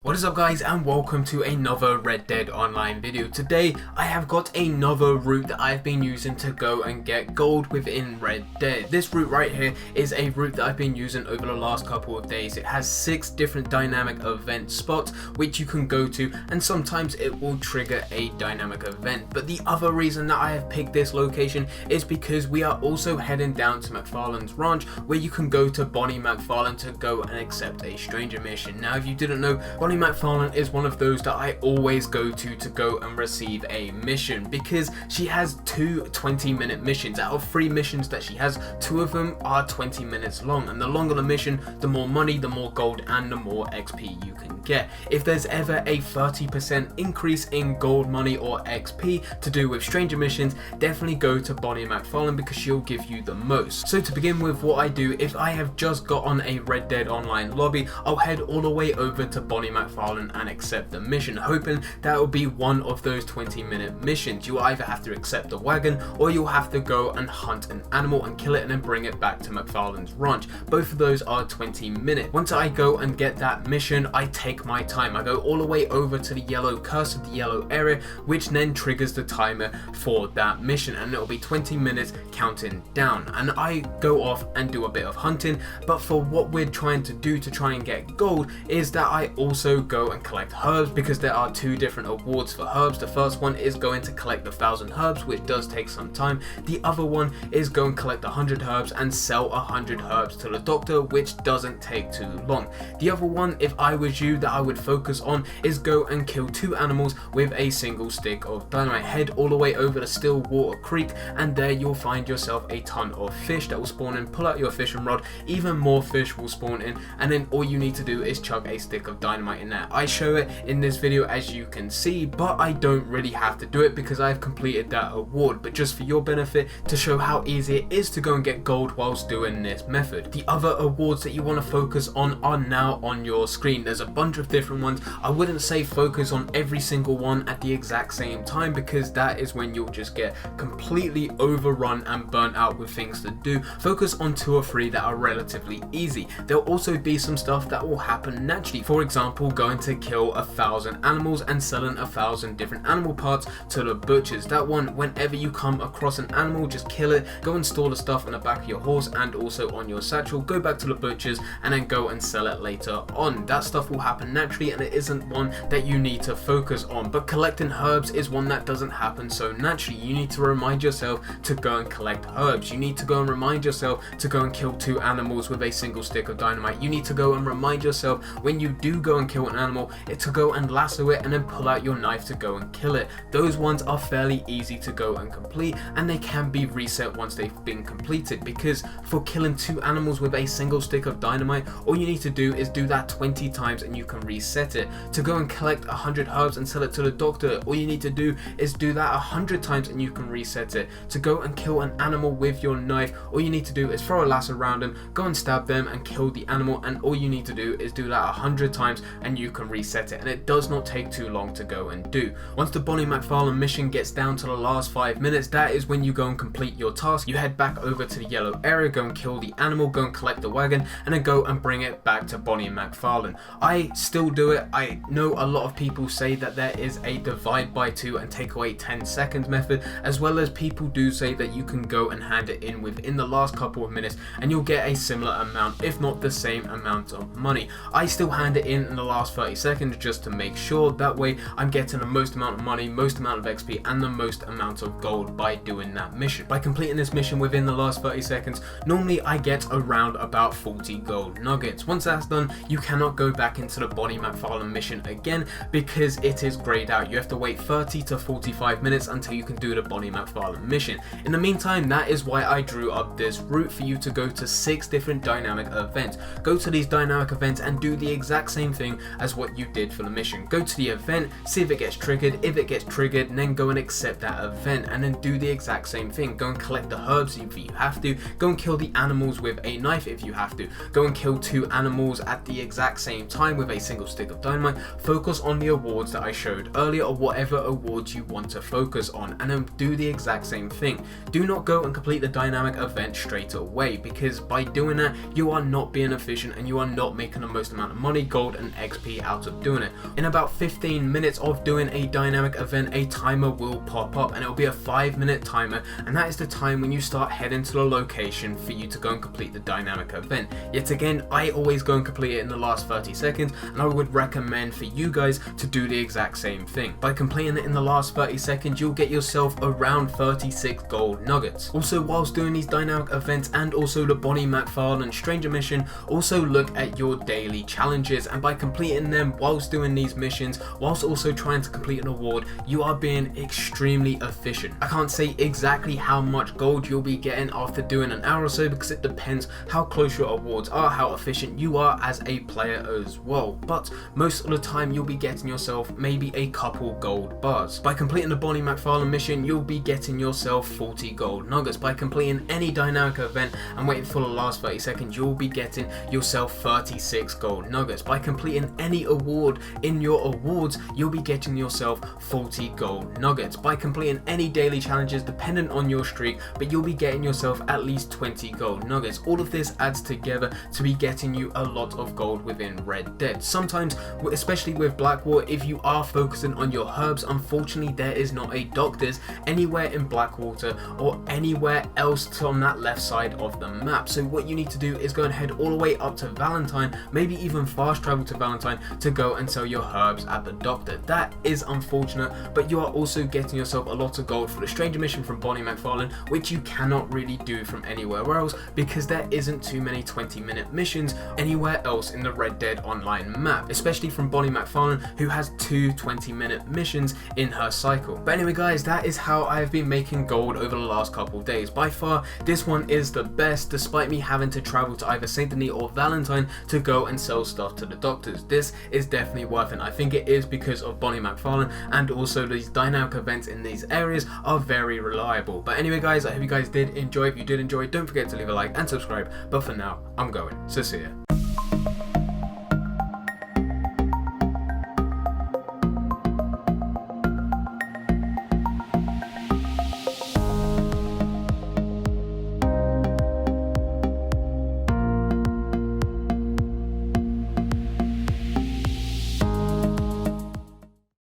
What is up guys, and welcome to another Red Dead Online video. Today I have got another route that I've been using to go and get gold within Red Dead. This route right here is a route that I've been using over the last couple of days. It has 6 different dynamic event spots which you can go to, and sometimes it will trigger a dynamic event. But the other reason that I have picked this location is because we are also heading down to McFarlane's ranch, where you can go to Bonnie McFarlane to go and accept a stranger mission. Now if you didn't know, Bonnie McFarlane is one of those that I always go to go and receive a mission, because she has 2 20-minute missions. Out of 3 missions that she has, 2 of them are 20 minutes long, and the longer the mission, the more money, the more gold, and the more XP you can get. If there's ever a 30% increase in gold, money, or XP to do with stranger missions, definitely go to Bonnie McFarlane because she'll give you the most. So to begin with, what I do, if I have just got on a Red Dead Online lobby, I'll head all the way over to Bonnie McFarlane and accept the mission, hoping that will be one of those 20-minute missions. You'll either have to accept the wagon, or you'll have to go and hunt an animal and kill it and then bring it back to McFarlane's ranch. Both of those are 20 minutes. Once I go and get that mission, I take my time. I go all the way over to the yellow cursor, the yellow area, which then triggers the timer for that mission, and it'll be 20 minutes counting down. And I go off and do a bit of hunting, but for what we're trying to do to try and get gold is that I also go and collect herbs, because there are 2 different awards for herbs. The first one is going to collect 1,000 herbs, which does take some time. The other one is go and collect 100 herbs and sell 100 herbs to the doctor, which doesn't take too long. The other one, if I was you, that I would focus on is go and kill 2 animals with a single stick of dynamite. Head all the way over to Stillwater Creek, and there you'll find yourself a ton of fish that will spawn in. Pull out your fishing rod, even more fish will spawn in, and then all you need to do is chuck a stick of dynamite in there. I show it in this video as you can see, but I don't really have to do it because I've completed that award, but just for your benefit, to show how easy it is to go and get gold whilst doing this method. The other awards that you want to focus on are now on your screen. There's a bunch of different ones. I wouldn't say focus on every single one at the exact same time, because that is when you'll just get completely overrun and burnt out with things to do. Focus on 2 or 3 that are relatively easy. There'll also be some stuff that will happen naturally. For example, going to kill 1,000 animals and selling 1,000 different animal parts to the butchers. That one, whenever you come across an animal, just kill it, go and store the stuff on the back of your horse and also on your satchel, go back to the butchers and then go and sell it later on. That stuff will happen naturally, and it isn't one that you need to focus on. But collecting herbs is one that doesn't happen so naturally. You need to remind yourself to go and collect herbs. You need to go and remind yourself to go and kill 2 animals with a single stick of dynamite. You need to go and remind yourself, when you do go and kill an animal, to go and lasso it and then pull out your knife to go and kill it. Those ones are fairly easy to go and complete, and they can be reset once they've been completed, because for killing 2 animals with a single stick of dynamite, all you need to do is do that 20 times and you can reset it. To go and collect 100 herbs and sell it to the doctor, all you need to do is do that 100 times and you can reset it. To go and kill an animal with your knife, all you need to do is throw a lasso around them, go and stab them and kill the animal, and all you need to do is do that 100 times and you can reset it, and it does not take too long to go and do. Once the Bonnie McFarlane mission gets down to the last 5 minutes, that is when you go and complete your task. You head back over to the yellow area, go and kill the animal, go and collect the wagon, and then go and bring it back to Bonnie McFarlane. I still do it. I know a lot of people say that there is a divide by 2 and take away 10 seconds method, as well as people do say that you can go and hand it in within the last couple of minutes and you'll get a similar amount, if not the same amount of money. I still hand it in the last 30 seconds just to make sure. That way I'm getting the most amount of money, most amount of XP, and the most amount of gold by doing that mission. By completing this mission within the last 30 seconds, normally I get around about 40 gold nuggets. Once that's done, you cannot go back into the Bonnie McFarlane mission again, because it is grayed out. You have to wait 30 to 45 minutes until you can do the Bonnie McFarlane mission. In the meantime, that is why I drew up this route for you to go to 6 different dynamic events. Go to these dynamic events and do the exact same thing as what you did for the mission. Go to the event, see if it gets triggered. If it gets triggered, then go and accept that event, and then do the exact same thing. Go and collect the herbs if you have to. Go and kill the animals with a knife if you have to. Go and kill 2 animals at the exact same time with a single stick of dynamite. Focus on the awards that I showed earlier, or whatever awards you want to focus on, and then do the exact same thing. Do not go and complete the dynamic event straight away, because by doing that you are not being efficient and you are not making the most amount of money, gold and XP out of doing it. In about 15 minutes of doing a dynamic event, a timer will pop up, and it'll be a 5-minute timer, and that is the time when you start heading to the location for you to go and complete the dynamic event. Yet again, I always go and complete it in the last 30 seconds, and I would recommend for you guys to do the exact same thing. By completing it in the last 30 seconds, you'll get yourself around 36 gold nuggets. Also, whilst doing these dynamic events and also the Bonnie McFarlane Stranger mission, also look at your daily challenges, and by completing them whilst doing these missions, whilst also trying to complete an award, you are being extremely efficient. I can't say exactly how much gold you'll be getting after doing an hour or so, because it depends how close your awards are, how efficient you are as a player as well, but most of the time you'll be getting yourself maybe a couple gold bars. By completing the Bonnie McFarlane mission, you'll be getting yourself 40 gold nuggets. By completing any dynamic event and waiting for the last 30 seconds, you'll be getting yourself 36 gold nuggets. By completing any award in your awards, you'll be getting yourself 40 gold nuggets. By completing any daily challenges, dependent on your streak, but you'll be getting yourself at least 20 gold nuggets. All of this adds together to be getting you a lot of gold within Red Dead. Sometimes, especially with Blackwater, if you are focusing on your herbs, unfortunately there is not a doctor's anywhere in Blackwater or anywhere else on that left side of the map. So what you need to do is go and head all the way up to Valentine, maybe even fast travel to Valentine to go and sell your herbs at the doctor. That is unfortunate, but you are also getting yourself a lot of gold for the Stranger mission from Bonnie McFarlane, which you cannot really do from anywhere else because there isn't too many 20-minute missions anywhere else in the Red Dead Online map, especially from Bonnie McFarlane, who has 2 20-minute missions in her cycle. But anyway guys, that is how I have been making gold over the last couple days. By far, this one is the best, despite me having to travel to either Saint Denis or Valentine to go and sell stuff to the doctors. This is definitely worth it. I think it is because of Bonnie McFarlane, and also these dynamic events in these areas are very reliable. But anyway guys, I hope you guys did enjoy. If you did enjoy, don't forget to leave a like and subscribe. But for now, I'm going. So see ya.